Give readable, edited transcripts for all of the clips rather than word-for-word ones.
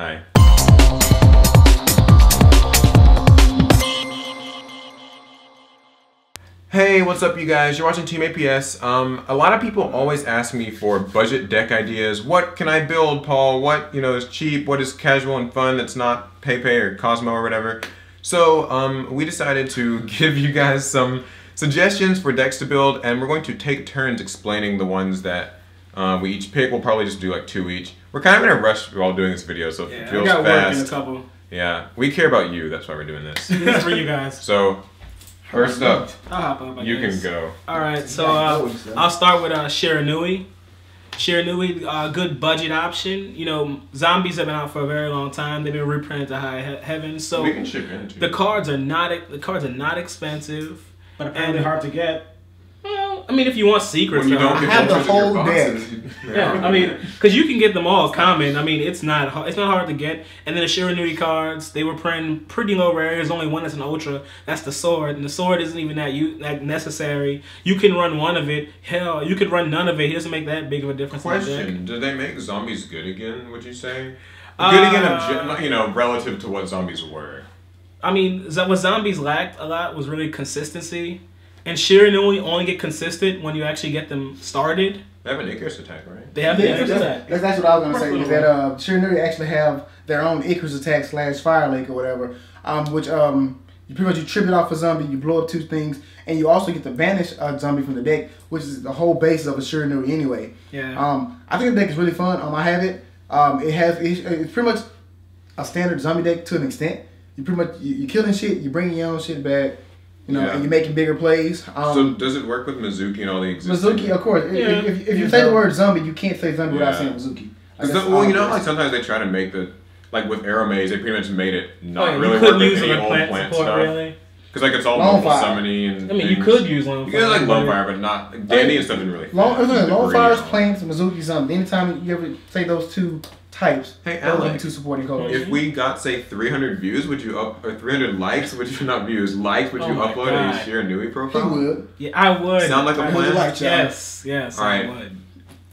Hi. Hey, what's up you guys? You're watching Team APS. A lot of people always ask me for budget deck ideas. What can I build, Paul? What, is cheap? What is casual and fun that's not Pepe or Cosmo or whatever? So, we decided to give you guys some suggestions for decks to build, and we're going to take turns explaining the ones that we each pick. We'll probably just do like 2 each. We're kind of in a rush while doing this video, so it feels got fast. Work in a couple. Yeah, we care about you. That's why we're doing this. This is for you guys. So, first up, I'll hop up. you can go. All right, so I'll start with Shiranui. Shiranui, good budget option. Zombies have been out for a very long time. They've been reprinted to high heaven. So we can ship in too. The cards are not expensive, but apparently hard to get. Well, I mean, if you want secrets, when you don't get have the pictures of your whole boxes, yeah, I mean, because you can get them all common. I mean, it's not hard to get. And then the Shiranui cards, they were printing pretty low rare. There's only one that's an ultra. That's the sword, and the sword isn't even that necessary. You can run one of it. Hell, you could run none of it. It doesn't make that big of a difference. Question: did they make zombies good again? Would you say good again? Relative to what zombies were. I mean, what zombies lacked a lot was really consistency. And Shiranui only get consistent when you actually get them started. They have an Icarus attack, right? They have an Icarus attack. That's what I was going to say. Is that Shiranui actually have their own Icarus attack / Fire Lake or whatever, which you pretty much trip it off a zombie, you blow up 2 things, and you also get to banish a zombie from the deck, which is the whole basis of a Shiranui anyway. Yeah. I think the deck is really fun. I have it. It's pretty much a standard zombie deck to an extent. You pretty much you're killing shit, you bringing your own shit back. And you're making bigger plays. So does it work with Mizuki and all the existing? Mizuki, of course. Yeah. If you say the word zombie, you can't say zombie without saying Mizuki. Like sometimes they try to make like with Aeromaze, they pretty much made it not really work with any old plant stuff. Really. Because like it's all local summoning and you could use Lone Fire. You could like Lone Fire, but not Dandy and stuff didn't really. Lone Fire's plants, Mizuki zombie. Anytime you ever say those 2 types, hey, those Alex, are 2 supporting colors. If we got say 300 views, would you or 300 likes? Would you not views? Likes? Would you upload a Shiranui profile? He would. Yeah, I would. Sound like a plan? Yes. All right. I would.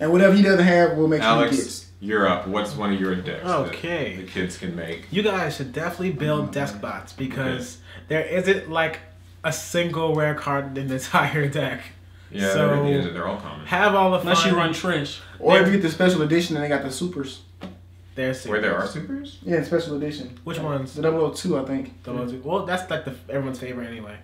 And whatever he doesn't have, we'll make sure Alex, he gets. You're up. What's one of your decks that the kids can make? You guys should definitely build desk bots because there isn't like a single rare card in the entire deck. Yeah, so there really isn't. They're all common. Have all the fun. Unless you run Trish. Or if you get the special edition and they got the supers. Where there are supers? Yeah, special edition. Which ones? The 002, I think. 002. Well, that's like everyone's favorite anyway.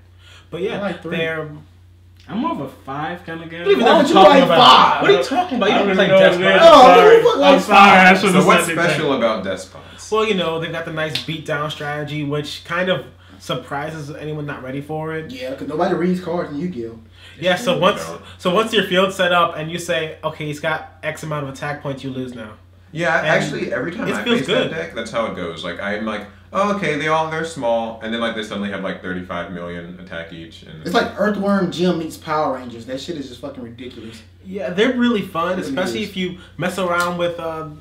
But yeah, I like 3. I'm more of a 5 kind of guy. Why don't you like 5? What are you talking about? You don't play Despots. Despots. I'm sorry. So what's special about Despots? Well, they've got the nice beatdown strategy, which kind of surprises anyone not ready for it. Yeah, because nobody reads cards in Yu-Gi-Oh! Yeah, so once your field's set up and you say, okay, he's got X amount of attack points, you lose now. Yeah, actually, every time I face that deck, that's how it goes. Like, I'm like, oh, okay, they're small, and then like they suddenly have like 35 million attack each. And it's like Earthworm Jim meets Power Rangers. That shit is just fucking ridiculous. Yeah, they're really fun, especially if you mess around with the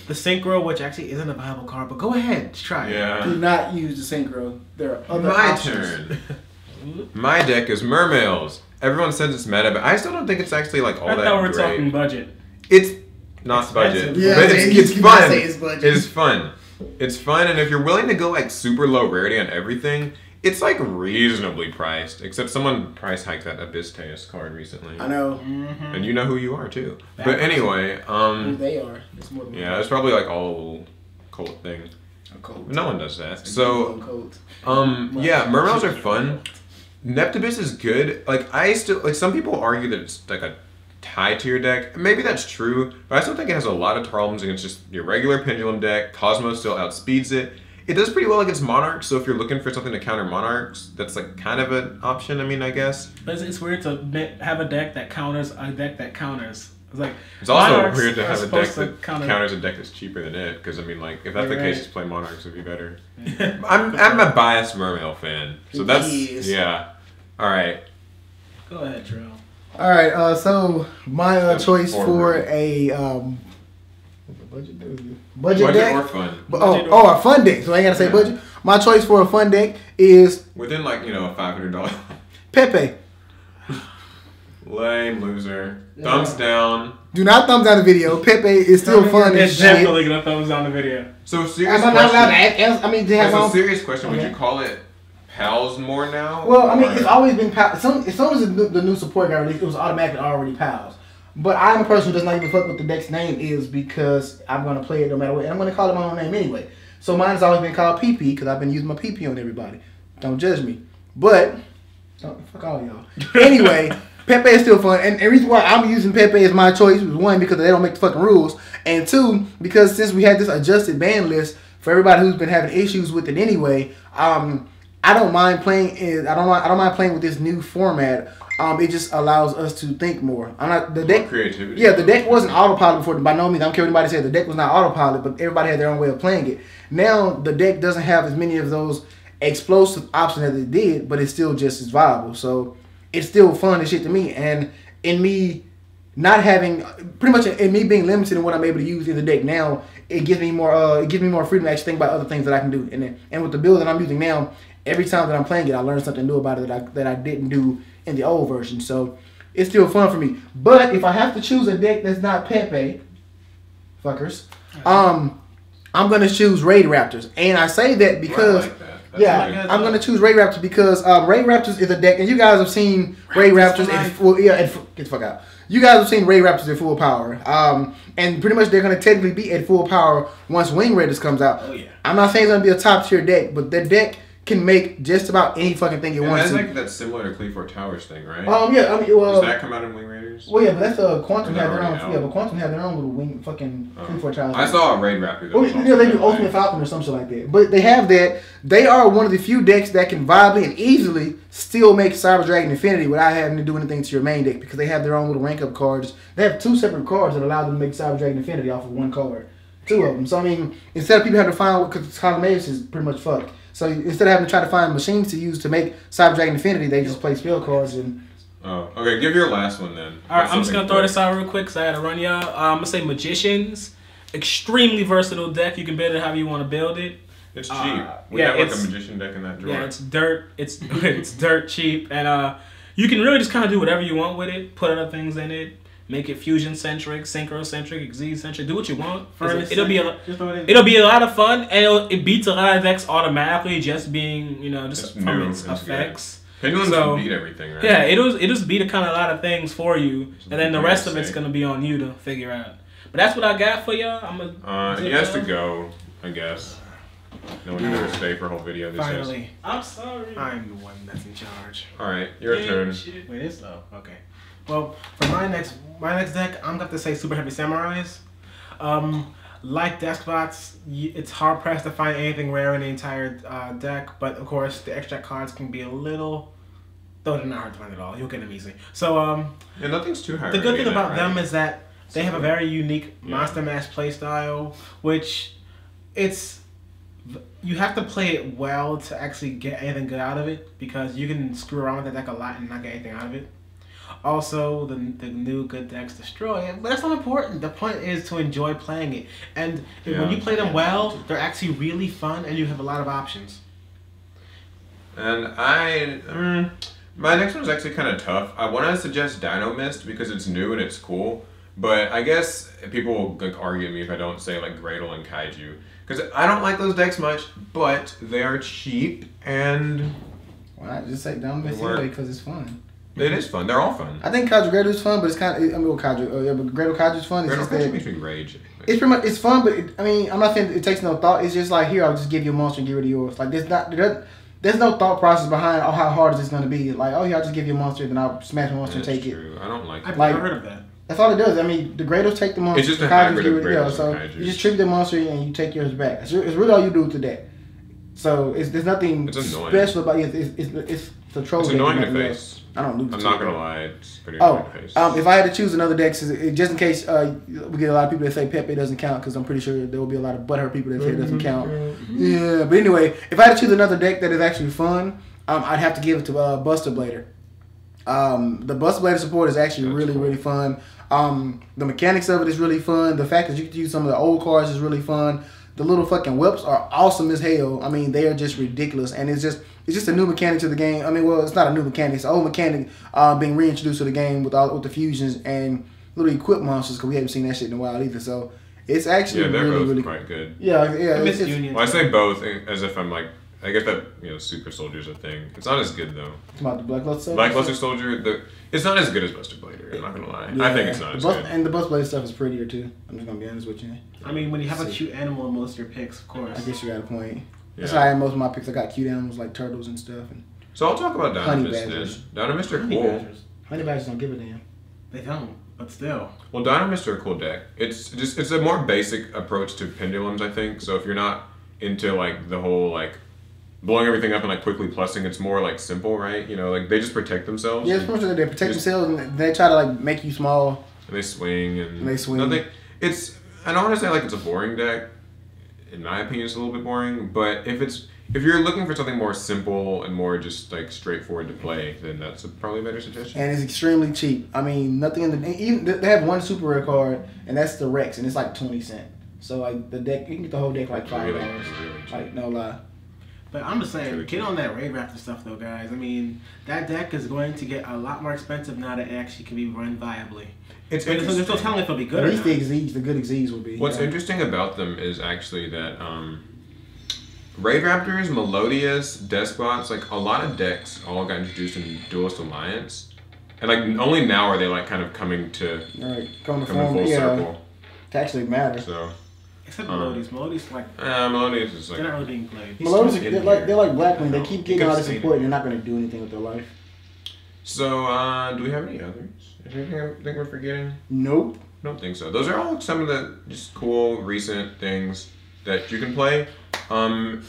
Synchro, which actually isn't a viable card, but go ahead, try it. Yeah. Do not use the Synchro. There are other My options. turn. My deck is Mermails. Everyone says it's meta, but I still don't think it's actually like all that great. I thought we were talking budget. It's not budget. Yeah, but it's fun. It's fun. It's fun, and if you're willing to go like super low rarity on everything, it's like reasonably priced. Except someone price hiked that Abyssteus card recently. I know. And you know who you are too. But anyway, who they are. It's more yeah, it's probably like all cult thing. A cult. No one does that. So yeah, Mermails are fun. Neptibus is good. Like some people argue that it's like a tie to your deck. Maybe that's true, but I still think it has a lot of problems against just your regular Pendulum deck. Cosmo still outspeeds it. It does pretty well against Monarchs, so if you're looking for something to counter Monarchs, that's like kind of an option, I guess. But it's weird to have a deck that counters a deck that counters. It's also weird to have a deck that counters a deck that's cheaper than it, because like if that's the case, just play Monarchs would be better. Yeah. I'm a biased Mermail fan, so that's yeah. All right. Go ahead, Trill. All right. So my choice for a budget deck or fun. A fun deck. So I ain't gotta say budget. My choice for a fun deck is within like $500. Pepe. Lame loser. Thumbs down. Do not thumbs down the video. Pepe is still fun as It's shit. definitely gonna thumbs down the video. So serious I'm not allowed to question. ask. I mean, they have So my own- serious question. Would Okay. you call it pals more now? Well, I mean, or- it's always been pals. As soon as the new support got released, it was automatically already pals. But I'm a person who does not even fuck what the deck's name is because I'm going to play it no matter what. And I'm going to call it my own name anyway. So mine has always been called PP because I've been using my PP on everybody. Don't judge me. But, fuck all y'all. Anyway, Pepe is still fun. And the reason why I'm using Pepe as my choice was one, because they don't make the fucking rules. And two, because since we had this adjusted ban list for everybody who's been having issues with it anyway, I don't mind playing. I don't mind playing with this new format. It just allows us to think more. I'm not the deck. More creativity. Yeah, the deck wasn't autopilot before. By no means, I don't care what anybody says. The deck was not autopilot, but everybody had their own way of playing it. Now the deck doesn't have as many of those explosive options as it did, but it's still just as viable. So it's still fun as shit to me. And in me not having, pretty much in me being limited in what I'm able to use in the deck now, it gives me more. It gives me more freedom to actually think about other things that I can do. And with the build that I'm using now, every time that I'm playing it, I learn something new about it that I didn't do in the old version. So it's still fun for me. But if I have to choose a deck that's not Pepe, fuckers, I'm gonna choose Raid Raptors. And I say that because I like that. That's really I'm gonna choose Raid Raptors because Raid Raptors is a deck, and you guys have seen Raid Raptors in full. Get the fuck out. You guys have seen Raid Raptors at full power. And pretty much they're gonna technically be at full power once Wing Raiders comes out. Oh yeah. I'm not saying it's gonna be a top tier deck, but that deck can make just about any fucking thing it And wants that's to. like that's similar to Cleveland Towers thing, right? Yeah, I mean, well, Does that come out in Wing Raiders? well, yeah, but that's Quantum Or have they're their own. already Yeah, out? but Quantum have their own little wing fucking Q4 child. I saw a Raid Raptor. that Oh, was yeah, also they do that Ultimate way. Falcon or something like that. But they have that. They are one of the few decks that can viably and easily still make Cyber Dragon Infinity without having to do anything to your main deck because they have their own little rank up cards. They have two separate cards that allow them to make Cyber Dragon Infinity off of one card. Two of them. So, I mean, instead of people having to find, because Columnatus is pretty much fucked. So, instead of having to try to find machines to use to make Cyber Dragon Infinity, they just play spell cards and. Oh, okay. Give your last one then. All right, I'm just gonna throw this out real quick because I had to run y'all. I'm gonna say Magicians, extremely versatile deck. You can build it however you want to build it. It's cheap. We yeah, have like a it's- magician deck in that drawer. Yeah, it's dirt. It's it's dirt cheap, and you can really just kind of do whatever you want with it. Put other things in it. Make it fusion centric, synchro centric, Xyz centric. Do what you want. It'll be a lot of fun, and it beats a lot of decks automatically just being just It's from new, its it's good. effects. Pendulums So, can beat everything, right? Yeah, it just beat a kind of a lot of things for you, and then the What rest do of you it's say? gonna be on you to figure out. But that's what I got for y'all. He has to go, I guess. No one can ever stay for a whole video. This is. Finally, I'm sorry. I'm the one that's in charge. All right, your turn. Wait, it's though. Okay. Well, for my next deck, I'm going to say Super Heavy Samurais. Like Deskbots, it's hard pressed to find anything rare in the entire deck, but of course the extract cards can be a little. Though they're not hard to find at all. You'll get them easily. So Yeah, nothing's too high. the good thing rated, about right? them is that they have a very unique Yeah. Monster Mash playstyle, which you have to play it well to actually get anything good out of it because you can screw around with that deck a lot and not get anything out of it. Also, the new good decks destroy it, but that's not important. The point is to enjoy playing it, and when you play them well, they're actually really fun, and you have a lot of options. And my next one's actually kind of tough. I want to suggest Dino Mist because it's new and it's cool. But I guess people will like argue me if I don't say like Gradle and Kaiju. Because I don't like those decks much, but they are cheap and Why not just say Dumb Miss They work. anyway because it's fun. it is fun. They're all fun. I think Kaiju Gredu is fun, but it's kind of. I mean, well, Kaiju. Yeah, but Gredu Kaiju is fun. It's Gradle just Kaiju that makes me rage. it's pretty much it's fun, but I mean, I'm not saying it takes no thought. It's just like here, I'll just give you a monster and get rid of yours. Like there's no thought process behind how hard is this going to be. Like, oh yeah, I'll just give you a monster, then I'll smash a monster and That's take it. true. I don't like it. I've Like- never heard of that. That's all it does. I mean, the Grados take the monster. It's just a Kaijus hybrid get of rid- yeah, Grados so and Kaijus. you just treat the monster and you take yours back. It's really all you do to that. So there's nothing It's annoying. special about it. It's the troll. It's deck, annoying to nothing else. face. I don't lose. I'm to not it, gonna though. lie, it's pretty Oh, annoying to face. if I had to choose another deck, just in case we get a lot of people that say Pepe doesn't count, because I'm pretty sure there will be a lot of butthurt people that say it doesn't count. Yeah, but anyway, if I had to choose another deck that is actually fun, I'd have to give it to Buster Blader. The Buster Blader support is actually That's really, cool. really fun. The mechanics of it is really fun. The fact that you can use some of the old cards is really fun. The little fucking whips are awesome as hell. I mean, they are just ridiculous, and it's just a new mechanic to the game. I mean, well, it's not a new mechanic; it's an old mechanic being reintroduced to the game with the fusions and little equip monsters, because we haven't seen that shit in a while either. So it's actually they're really, both really quite good. Yeah. I miss Union. Well, I say both as if I'm like, I get that Super Soldier's a thing. It's not as good though. About the Black Luster stuff. Black Luster Soldier, it's not as good as Buster Blader. I'm not gonna lie. I think it's not as good. And the Buster Blader stuff is prettier too. I'm just gonna be honest with you. I mean, when you have a cute animal in most of your picks, of course. I guess you got a point. Yeah. That's why I had most of my picks. I got cute animals like turtles and stuff. And So I'll talk about Honey Dynamis badgers. then. Dynamis are Honey cool. badgers. honey badgers don't give a damn. They don't, but still. Well, Dynamis are a cool deck. It's a more basic approach to pendulums, I think. So if you're not into like the whole like blowing everything up and like quickly plussing, it's more like simple, right? Like they just protect themselves. Yeah, it's pretty much they protect themselves and they try to like make you small. And they swing and They swing. Nothing. I don't want to say like it's a boring deck. In my opinion, it's a little bit boring. But if you're looking for something more simple and more just like straightforward to play, then that's probably a better suggestion. And it's extremely cheap. I mean, nothing in the even they have one super rare card, and that's the Rex, and it's like 20 cents. So like the deck, you can get the whole deck for like $5. Really cheap. Like no lie. But I'm just saying, get on that Raid Raptor stuff though, guys. I mean, that deck is going to get a lot more expensive now that it actually can be run viably. It's There's no telling if it'll be good At or least not. the good Xyz will be. What's yeah. interesting about them is actually that Raid Raptors, Melodius, Despots, like a lot of decks all got introduced in Duelist Alliance. And like only now are they like kind of coming Alright, coming full full circle. to actually matter. So Except Melodies. Melodies, like, Melodius is they're like not really being played. Melodius, still in they're like here. Blackwing. They keep getting all this Because- support and they're not going to do anything with their life. So do we have any others? Is there anything I think we're forgetting? Nope. I don't think so. Those are all some of the just cool recent things that you can play. I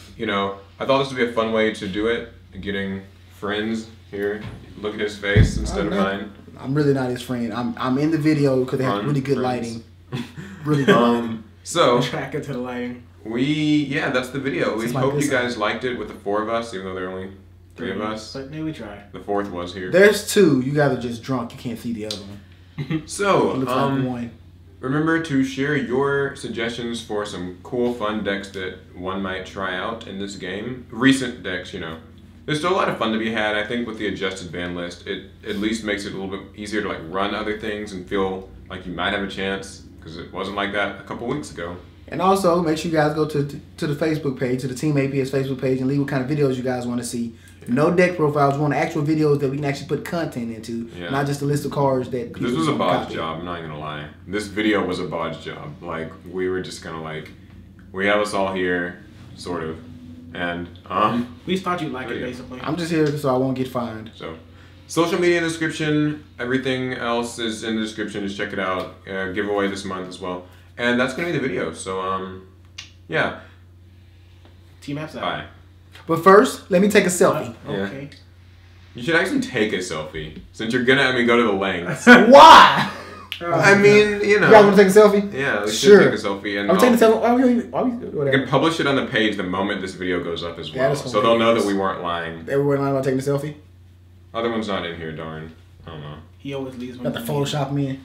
thought this would be a fun way to do it. Getting friends here, look at his face instead of mine. I'm really not his friend. I'm in the video because they have Fun really good friends. lighting. Really good lighting. So Attracted to the lighting. that's the video. We This is my hope you good guys liked it with the four of us, even though there are only three of us. But maybe we try. The fourth was here. There's two. You guys are just drunk. You can't see the other one. So It looks like one. remember to share your suggestions for some cool, fun decks that one might try out in this game. Recent decks, There's still a lot of fun to be had. I think with the adjusted ban list, it at least makes it a little bit easier to like run other things and feel like you might have a chance, because it wasn't like that a couple weeks ago. And also, make sure you guys go to the Facebook page, to the Team APS Facebook page, and leave what kind of videos you guys want to see. No deck profiles. We want actual videos that we can actually put content into, Yeah. not just a list of cards that. This was a people bodge copy. job, I'm not gonna lie. This video was a bodge job. Like, we were just kind of like, we have us all here, sort of. And, We just thought you'd like it, Video. basically. I'm just here so I won't get fined. so, social media in the description. Everything else is in the description. Just check it out. Giveaway this month as well. And that's gonna be the video. So, yeah. Team Apps out. Bye. But first, let me take a selfie. Okay. You should actually take a selfie, since you're gonna, go to the lengths. Why? I mean, You guys want to take a selfie? Yeah, we Sure. should take a selfie. And I'm taking a selfie. Why we I whatever. can publish it on the page the moment this video goes up as well. That is So they'll know that hilarious. we weren't lying. Everyone lying about taking a selfie? Other one's not in here, darn. I don't know. He always leaves one. Got the Photoshop me in.